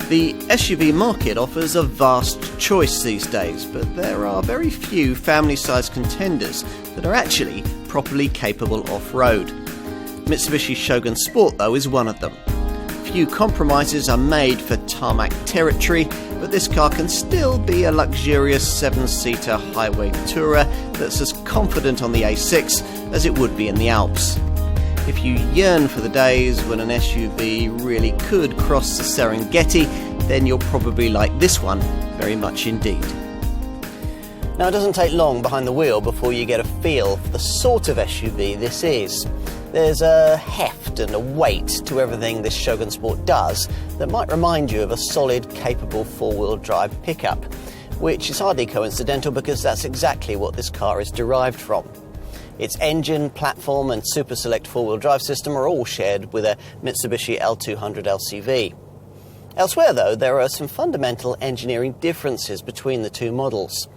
The SUV market offers a vast choice these days, but there are very few family-sized contenders that are actually properly capable off-road. Mitsubishi Shogun Sport, though, is one of them. Few compromises are made for tarmac territory, but this car can still be a luxurious 7-seater highway tourer that's as confident on the A6 as it would be in the Alps. If you yearn for the days when an SUV really could cross the Serengeti, then you'll probably like this one very much indeed. Now, it doesn't take long behind the wheel before you get a feel for the sort of SUV this is. There's a heft and a weight to everything this Shogun Sport does that might remind you of a solid, capable four-wheel drive pickup, which is hardly coincidental because that's exactly what this car is derived from. Its engine, platform and Super Select four-wheel drive system are all shared with a Mitsubishi L200 LCV. Elsewhere, though, there are some fundamental engineering differences between the two models.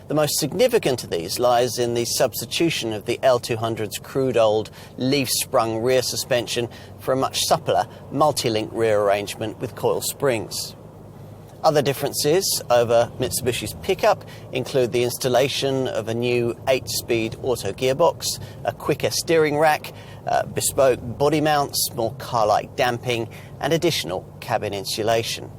The most significant of these lies in the substitution of the L200's crude old leaf-sprung rear suspension for a much suppler multi-link rear arrangement with coil springs. Other differences over Mitsubishi's pickup include the installation of a new 8-speed auto gearbox, a quicker steering rack, bespoke body mounts, more car-like damping, and additional cabin insulation.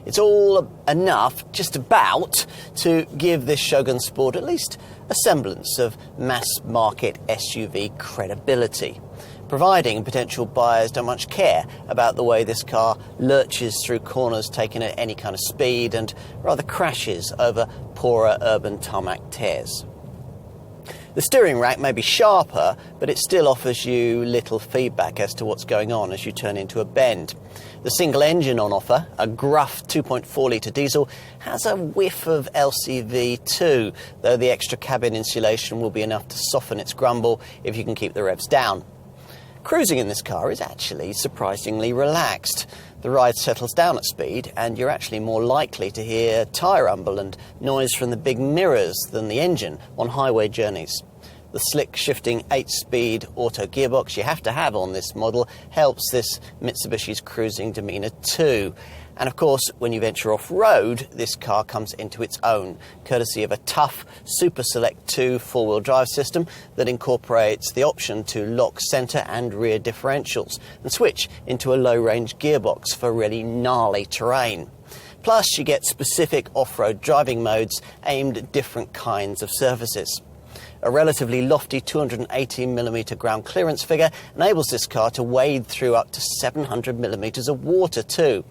It's all enough, just about, to give this Shogun Sport at least a semblance of mass-market SUV credibility, providing potential buyers don't much care about the way this car lurches through corners taken at any kind of speed and rather crashes over poorer urban tarmac tears. The steering rack may be sharper, but it still offers you little feedback as to what's going on as you turn into a bend. The single engine on offer, a gruff 2.4-litre diesel, has a whiff of LCV too, though the extra cabin insulation will be enough to soften its grumble if you can keep the revs down. Cruising in this car is actually surprisingly relaxed. The ride settles down at speed, and you're actually more likely to hear tyre rumble and noise from the big mirrors than the engine on highway journeys. The slick shifting 8-speed auto gearbox you have to have on this model helps this Mitsubishi's cruising demeanour too. And of course, when you venture off-road, this car comes into its own, courtesy of a tough Super Select 2 four-wheel drive system that incorporates the option to lock centre and rear differentials and switch into a low-range gearbox for really gnarly terrain. Plus, you get specific off-road driving modes aimed at different kinds of surfaces. A relatively lofty 280mm ground clearance figure enables this car to wade through up to 700mm of water too.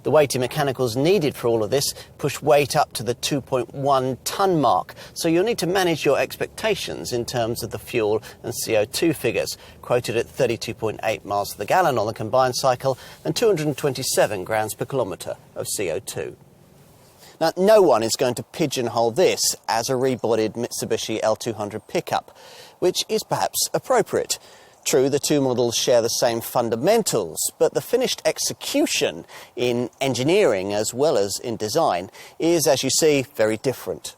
The weighty mechanicals needed for all of this push weight up to the 2.1 tonne mark, so you'll need to manage your expectations in terms of the fuel and CO2 figures, quoted at 32.8 miles to the gallon on the combined cycle and 227 grams per kilometre of CO2. Now, no one is going to pigeonhole this as a rebodied Mitsubishi L200 pickup, which is perhaps appropriate. True, the two models share the same fundamentals, but the finished execution in engineering as well as in design is, as you see, very different.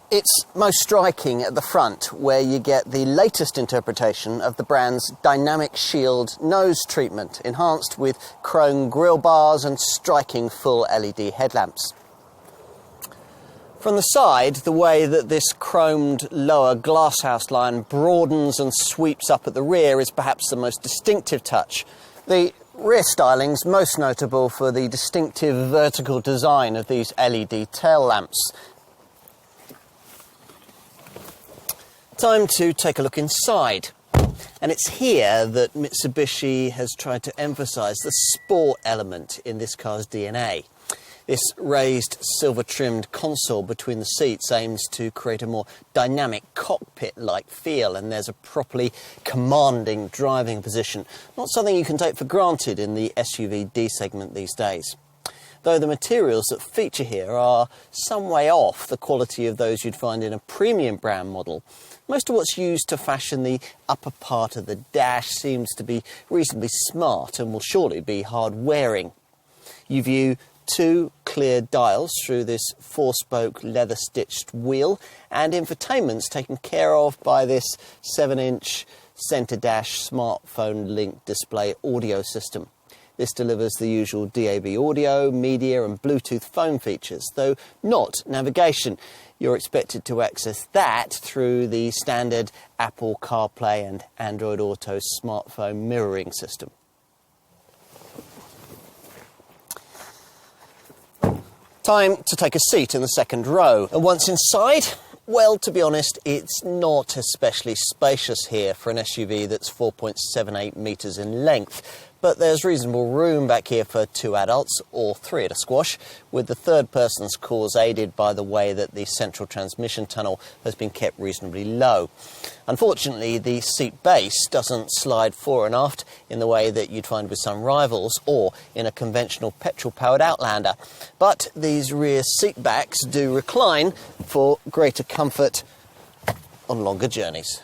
It's most striking at the front, where you get the latest interpretation of the brand's Dynamic Shield nose treatment, enhanced with chrome grille bars and striking full LED headlamps. From the side, the way that this chromed lower glasshouse line broadens and sweeps up at the rear is perhaps the most distinctive touch. The rear styling's most notable for the distinctive vertical design of these LED tail lamps. Time to take a look inside. And it's here that Mitsubishi has tried to emphasise the sport element in this car's DNA. This raised silver-trimmed console between the seats aims to create a more dynamic cockpit-like feel, and there's a properly commanding driving position, not something you can take for granted in the SUV D segment these days. Though the materials that feature here are some way off the quality of those you'd find in a premium brand model, most of what's used to fashion the upper part of the dash seems to be reasonably smart and will surely be hard-wearing. You view two clear dials through this four-spoke leather-stitched wheel, and infotainment's taken care of by this 7-inch centre dash smartphone link display audio system. This delivers the usual DAB audio, media and Bluetooth phone features, though not navigation. You're expected to access that through the standard Apple CarPlay and Android Auto smartphone mirroring system. Time to take a seat in the second row. And once inside, well, to be honest, it's not especially spacious here for an SUV that's 4.78 metres in length. But there's reasonable room back here for 2 adults, or 3 at a squash, with the third person's cause aided by the way that the central transmission tunnel has been kept reasonably low. Unfortunately, the seat base doesn't slide fore and aft in the way that you'd find with some rivals or in a conventional petrol-powered Outlander. But these rear seat backs do recline for greater comfort on longer journeys.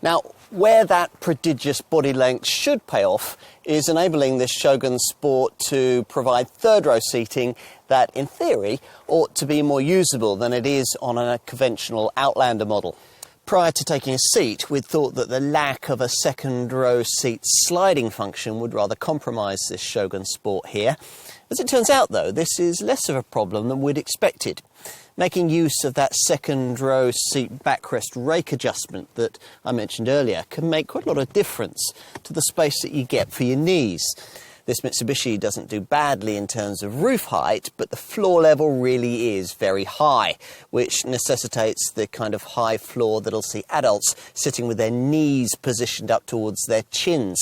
Now, where that prodigious body length should pay off is enabling this Shogun Sport to provide third-row seating that, in theory, ought to be more usable than it is on a conventional Outlander model. Prior to taking a seat, we'd thought that the lack of a second-row seat sliding function would rather compromise this Shogun Sport here. As it turns out, though, this is less of a problem than we'd expected. Making use of that second-row seat backrest rake adjustment that I mentioned earlier can make quite a lot of difference to the space that you get for your knees. This Mitsubishi doesn't do badly in terms of roof height, but the floor level really is very high, which necessitates the kind of high floor that'll see adults sitting with their knees positioned up towards their chins.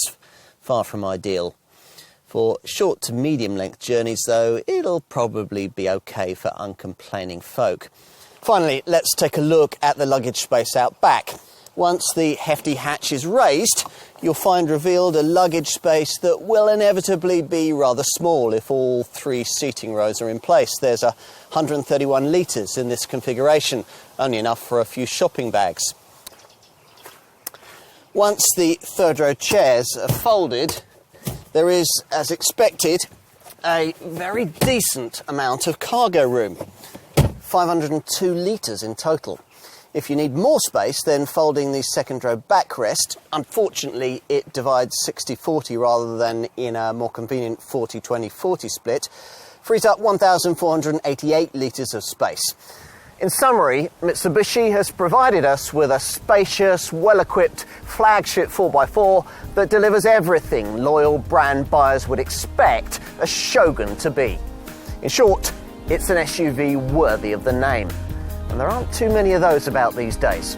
Far from ideal. For short to medium length journeys, though, it'll probably be okay for uncomplaining folk. Finally, let's take a look at the luggage space out back. Once the hefty hatch is raised, you'll find revealed a luggage space that will inevitably be rather small if all 3 seating rows are in place. There's 131 litres in this configuration, only enough for a few shopping bags. Once the third row chairs are folded, there is, as expected, a very decent amount of cargo room, 502 litres in total. If you need more space, then folding the second row backrest, unfortunately it divides 60-40 rather than in a more convenient 40-20-40 split, frees up 1,488 litres of space. In summary, Mitsubishi has provided us with a spacious, well-equipped flagship 4x4 that delivers everything loyal brand buyers would expect a Shogun to be. In short, it's an SUV worthy of the name, and there aren't too many of those about these days.